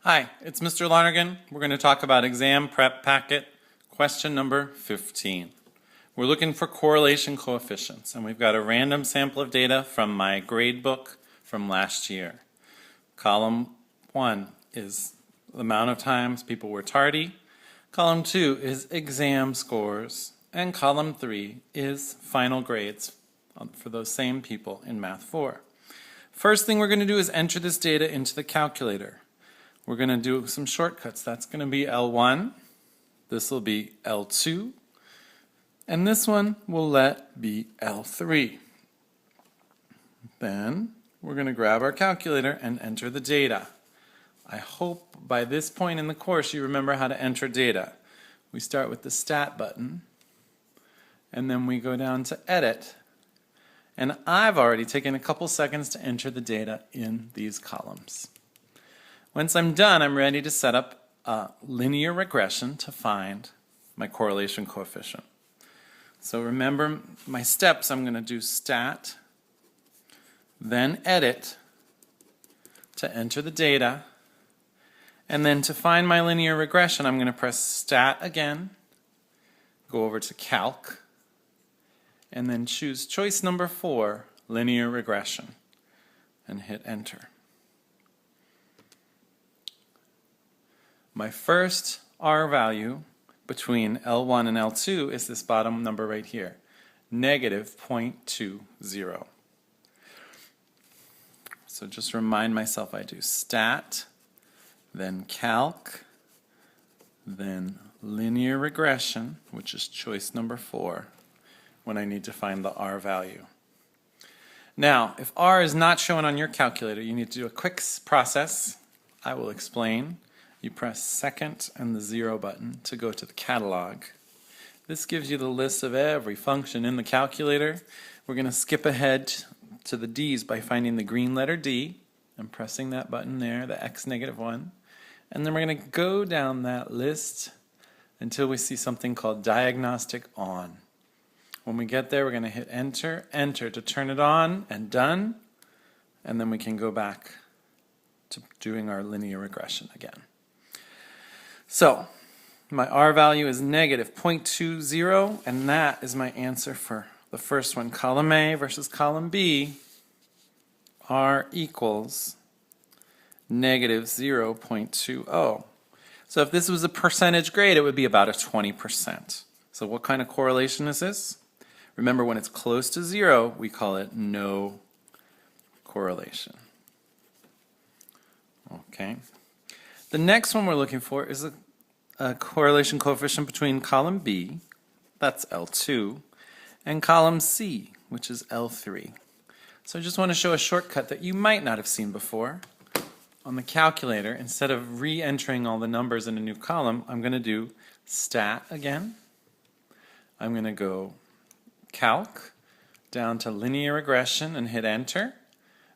Hi, it's Mr. Lonergan. We're going to talk about exam prep packet question number 15. We're looking for correlation coefficients, and we've got a random sample of data from my grade book from last year. Column 1 is the amount of times people were tardy. Column 2 is exam scores, and column 3 is final grades for those same people in Math 4. First thing we're going to do is enter this data into the calculator. We're going to do some shortcuts. That's going to be L1, this will be L2, and this one will be L3. Then we're going to grab our calculator and enter the data. I hope by this point in the course you remember how to enter data. We start with the Stat button, and then we go down to Edit. And I've already taken a couple seconds to enter the data in these columns. Once I'm done, I'm ready to set up a linear regression to find my correlation coefficient. So remember my steps. I'm going to do Stat, then Edit to enter the data, and then to find my linear regression, I'm going to press Stat again, go over to Calc, and then choose choice number 4, linear regression, and hit Enter. My first R value between L1 and L2 is this bottom number right here, negative 0.20. So just remind myself I do Stat, then Calc, then linear regression, which is choice number 4, when I need to find the R value. Now, if R is not shown on your calculator, you need to do a quick process. I will explain. You press second and the 0 button to go to the catalog. This gives you the list of every function in the calculator. We're going to skip ahead to the D's by finding the green letter D and pressing that button there, the X -1. And then we're going to go down that list until we see something called diagnostic on. When we get there, we're going to hit enter, enter to turn it on, and done. And then we can go back to doing our linear regression again. So, my R value is negative 0.20, and that is my answer for the first one. Column A versus column B, R equals negative 0.20. So if this was a percentage grade, it would be about a 20%. So what kind of correlation is this? Remember, when it's close to 0, we call it no correlation. Okay. The next one we're looking for is a correlation coefficient between column B, that's L2, and column C, which is L3. So I just want to show a shortcut that you might not have seen before. On the calculator, instead of re-entering all the numbers in a new column, I'm going to do Stat again. I'm going to go Calc, down to linear regression and hit Enter.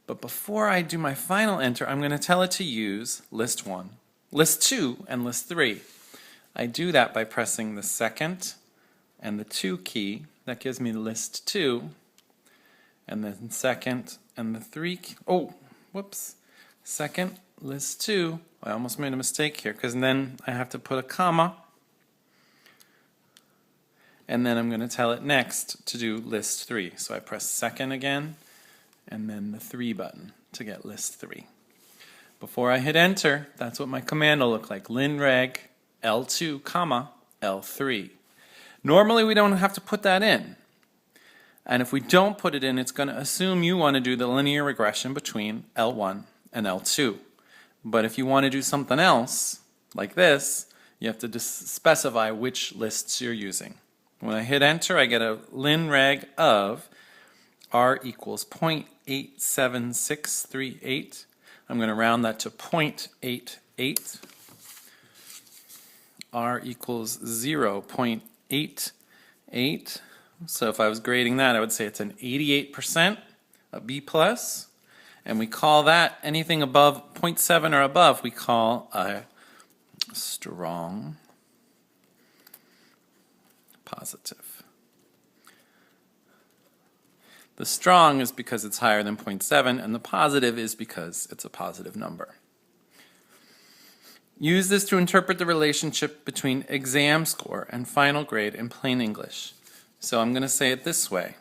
But before I do my final enter, I'm going to tell it to use list 1, list 2, and list 3. I do that by pressing the second and the 2 key. That gives me list 2, and then second and the 3 key. Oh, whoops. Second, list 2. I almost made a mistake here because then I have to put a comma. And then I'm going to tell it next to do list 3. So I press second again, and then the 3 button to get list 3. Before I hit enter, that's what my command will look like. linreg L2, comma, L3. Normally we don't have to put that in. And if we don't put it in, it's going to assume you want to do the linear regression between L1 and L2. But if you want to do something else, like this, you have to specify which lists you're using. When I hit enter, I get a linreg of R equals 0.87638. I'm going to round that to 0.88. R equals 0.88. So if I was grading that, I would say it's an 88%, a B+. And we call that anything above 0.7 or above, we call a strong positive. The strong is because it's higher than 0.7, and the positive is because it's a positive number. Use this to interpret the relationship between exam score and final grade in plain English. So I'm going to say it this way.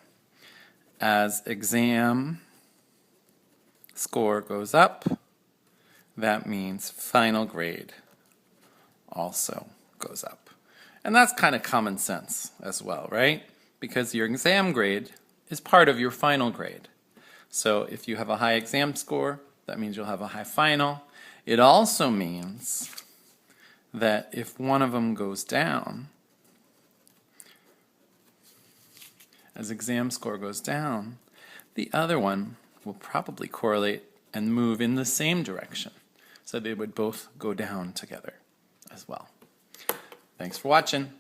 As exam score goes up, that means final grade also goes up. And that's kind of common sense as well, right? Because your exam grade is part of your final grade. So if you have a high exam score, that means you'll have a high final. It also means that if one of them goes down, as exam score goes down, the other one will probably correlate and move in the same direction. So they would both go down together as well. Thanks for watching.